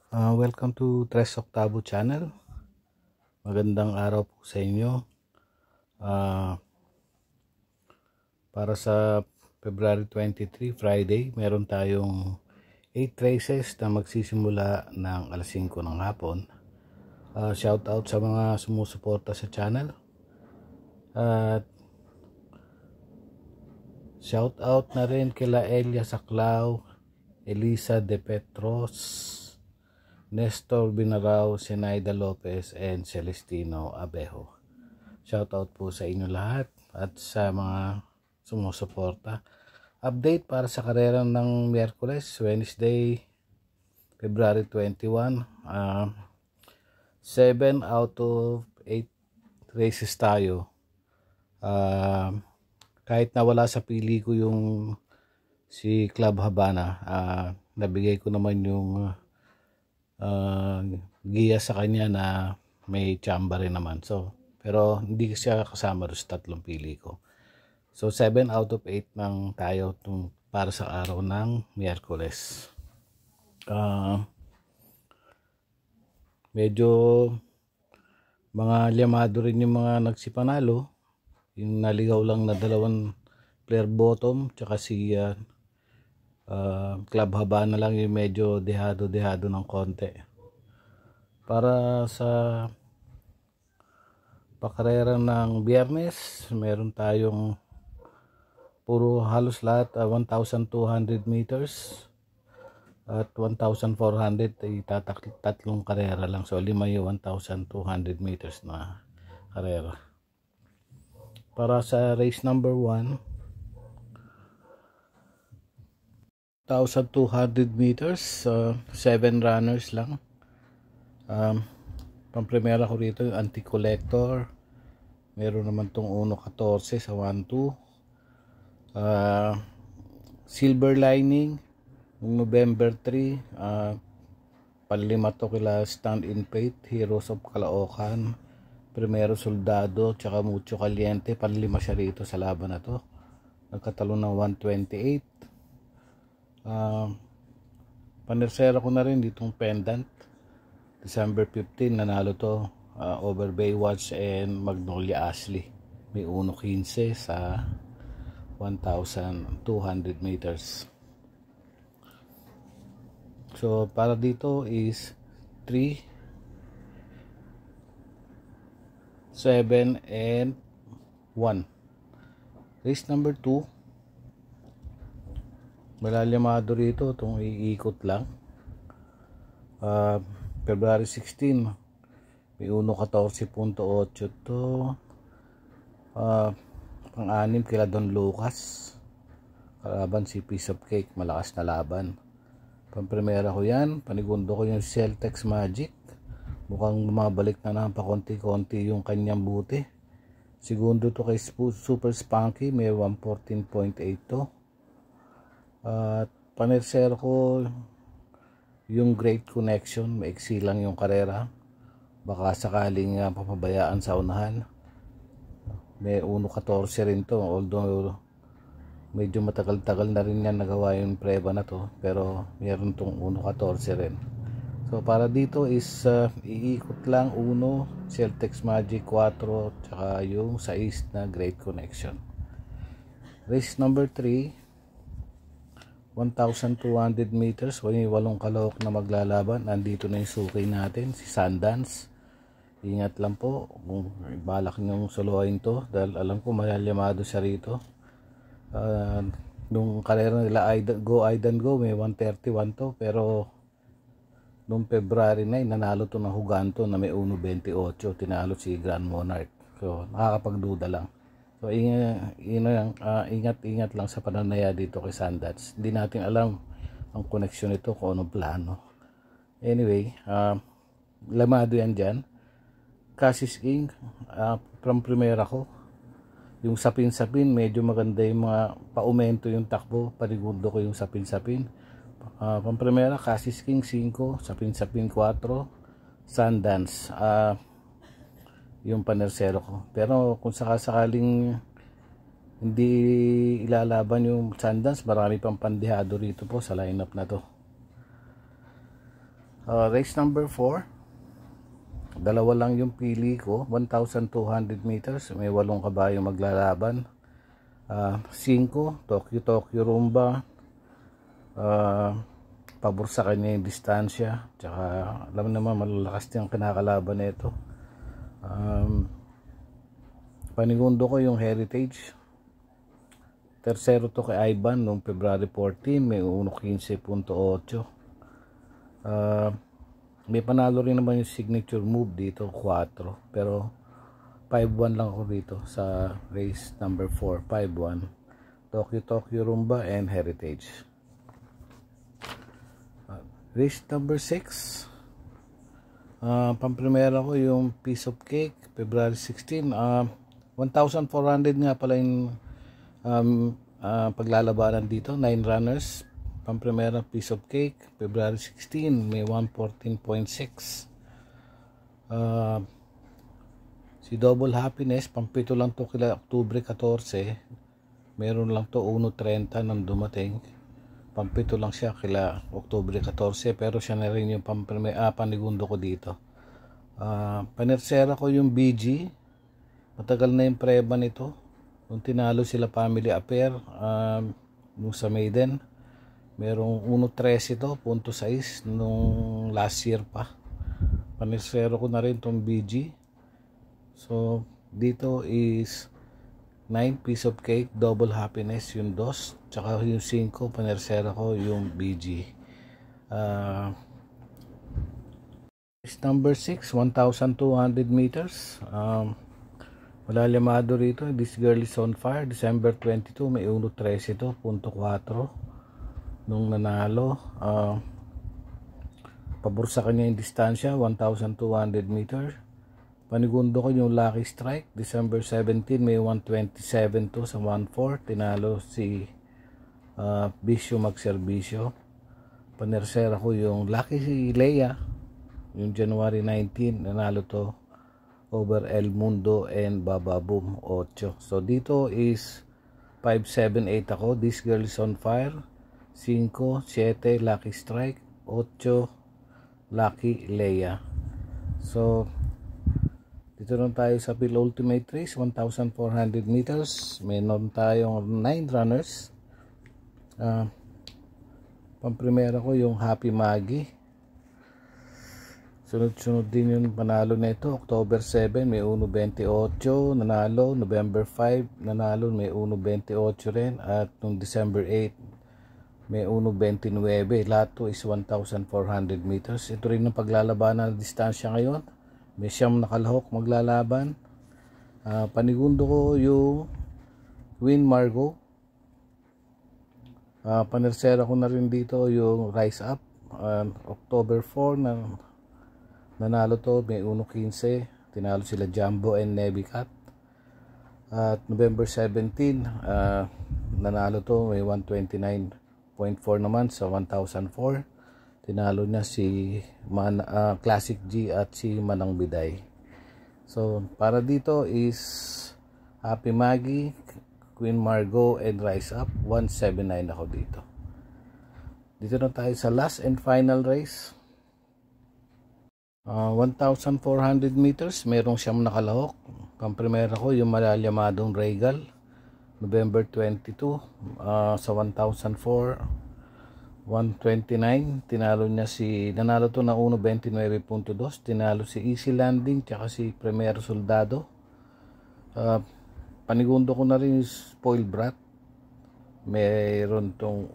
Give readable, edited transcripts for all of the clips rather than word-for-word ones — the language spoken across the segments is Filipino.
Welcome to Tres Octavo Channel. Magandang araw po sa inyo. Para sa February 23, Friday, meron tayong 8 races na magsisimula ng alas 5 ng hapon. Shout out sa mga sumusuporta sa channel. At shout out na rin kila Elia Saclao, Elisa De Petros, Nestor Binarao, Zenaida Lopez, and Celestino Abejo. Shoutout po sa inyo lahat at sa mga sumusuporta. Update para sa karera ng Miyerkules, Wednesday, February 21. 7 out of 8 races tayo. Kahit nawala sa pili ko yung si Club Habana, nabigay ko naman yung giya sa kanya na may chamba rin naman. Pero hindi siya kasama doon sa tatlong pili ko. So 7 out of 8 nang tayo para sa araw ng Miyerkules. Medyo mga llamado rin yung mga nagsipanalo. Yung naligaw lang na dalawang player bottom tsaka si Club Habana lang yung medyo dehado ng konti. Para sa pakarera ng Biyernes, meron tayong puro halos lahat 1,200 meters at 1,400 ay tatlong karera lang. So 5 yung 1,200 meters na karera. Para sa race number 1, 1,200 meters, 7 runners lang. Pampremera ko rito yung anti-collector. Meron naman tong 1.14 sa 1-2. Silver Lining yung November 3. Panlima to kila Stand in Faith, Heroes of Caloocan, Primero Soldado, tsaka Mucho Caliente. Panlima siya rito sa laban na to. Nagkatalo ng 128. Panersera ko na rin ditong pendant. December 15 nanalo to, over Baywatch and Magnolia Ashley. May 1.15 sa 1,200 meters. So para dito is 3, 7 and 1. Race number 2, malalimado rito itong iikot lang. February 16, may 1.14.8 to. Pang-anim kila Don Lucas, kalaban si Piece of Cake, malakas na laban. Pampremera ko yan. Panigundo ko yung Celtex Magic, mukhang bumabalik na naman pa konti-konti yung kanyang buti. Segundo to kay Super Spunky, may 114.8 to. At panersero ko yung Great Connection, maiksi lang yung karera, baka sakaling papabayaan sa unahan. May 1.14 rin to, although medyo matagal-tagal na rin yan nagawa yung preba na to, pero meron tong 1.14 rin. So para dito is iikot lang 1, Celtex Magic 4, tsaka yung 6 na Great Connection. Race number 3, 1,200 meters, may 8 kalahok na maglalaban. Nandito na yung suki natin, si Sundance. Ingat lang po kung balak nyong soloin to, dahil alam ko malalimado siya rito. Nung karera nila Go Aidan Go, may 131 to, pero nung February 9 nanalo to ng Huganto na may 1.28, tinalo si Grand Monarch. So nakakapagduda lang. So ingat lang sa pananaya dito kay Sundance. Hindi natin alam ang koneksyon nito kung anong plano. Anyway, lamado yan dyan. Cassis King, from primera ko, yung sapin-sapin, medyo maganda yung mga paumento yung takbo. Panigundo ko yung sapin-sapin. From primera, Cassis King 5, sapin-sapin 4, Sundance yung panersero ko. Pero kung sakaling hindi ilalaban yung Sundance, marami pang pandehado rito po sa lineup na to. Race number 4. Dalawa lang yung pili ko. 1,200 meters. May 8 kabayo maglalaban. 5. Tokyo Rumba. Pabor sa kanya yung distansya. Tsaka alam naman malalakas yung kinakalaban nito. Panigundo ko yung Heritage. Tercero to kay Ivan noong February 14. May 1.15.8. May panalo rin naman yung signature move dito 4, pero 5-1 lang ako dito sa race number 4. 5-1 Tokyo Rumba and Heritage. Race number 6, pamprimera ko yung Piece of Cake February 16. 1,400 nga pala yung paglalabanan dito. 9 runners. Pamprimera Piece of Cake February 16, may 114.6. Si Double Happiness, pampito lang to kila Oktubre 14. Meron lang to 1.30 nang dumating. Pampito lang siya kila Oktubre 14, pero siya na rin yung panigundo ko dito. Panersera ko yung BG. Matagal na yung preba nito. Nung tinalo sila Family Affair nung sa maiden. Merong 1.13 ito, 0.6 nung last year pa. Panisero ko na rin itong BG. So, dito is 9 Piece of Cake, Double Happiness, yung 2. Tsaka yung 5, panisero ko yung BG. Number 6, 1,200 meters. Wala limado rito. This Girl is on Fire, December 22, may 1.13 ito, 0.4. Nung nanalo, pabor sa kanya yung distansya 1,200 meter. Panigundo ko yung Lucky Strike December 17, may 127 to sa 1.4. Tinalo si Bisyo Magserbisyo. Panersera ko yung Lucky Leia yung January 19, nanalo to over El Mundo and Baba Boom 8. So dito is 5-7-8 ako. This Girl is on Fire 5, 7, Lucky Strike, 8, Lucky Leia. So, dito lang tayo sa Ultimate Race, 1,400 meters. Meron tayong 9 runners. Pamprimera ko yung Happy Maggie. Sunod-sunod din yung panalo nito. October 7, may 1.28 nanalo. November 5, nanalo, may 1.28 rin. At nung December 8, may 1.29. Lahat to is 1,400 meters. Ito rin ang paglalabanan ng distansya ngayon. May 9 nakalahok maglalaban. Panigundo ko yung Queen Margot. Panersera ko na rin dito yung Rise Up. October 4 nanalo to, may 1.15. Tinalo sila Jumbo and Navy Cat. At November 17, nanalo to, may 129.4 naman sa 1,004. Tinalo niya si Classic G at si Manang Biday. So para dito is Happy Maggie, Queen Margot and Rise Up. 179 ako dito. Dito na tayo sa last and final race. 1,400 meters. Merong 9 nakalahok. Pamprimera ko yung malalamadong Regal November 22, sa 1,004, 129. Nanalo to na 1.29.2. Tinalo si Easy Landing tsaka si Premier Soldado. Panigundo ko na rin yung Spoiled Brat. Mayroon tong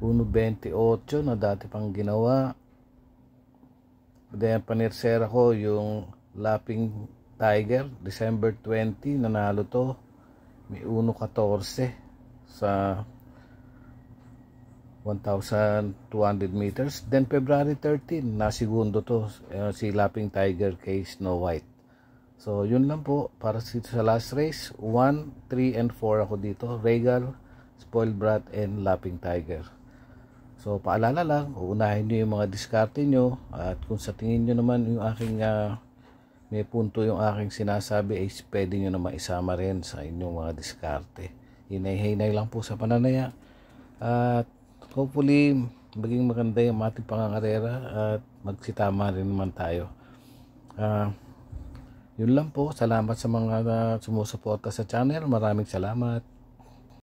1.28 na dati pang ginawa. Then panersera ko yung Lapping Tiger December 20, nanalo to, may 1.14 sa 1,200 meters. Then February 13, nasigundo to, si Lapping Tiger kay Snow White. So yun lang po para sa last race. 1, 3 and 4 ako dito. Regal, Spoiled Brat and Lapping Tiger. So paalala lang, uunahin nyo yung mga diskarte nyo. At kung sa tingin nyo naman yung aking may punto yung aking sinasabi, ay pwede nyo naman isama rin sa inyong mga diskarte. Hinay-hinay lang po sa pananaya. At hopefully maging maganda yung ating pangangarera at magsitama rin naman tayo. Yun lang po. Salamat sa mga sumusuporta sa channel. Maraming salamat.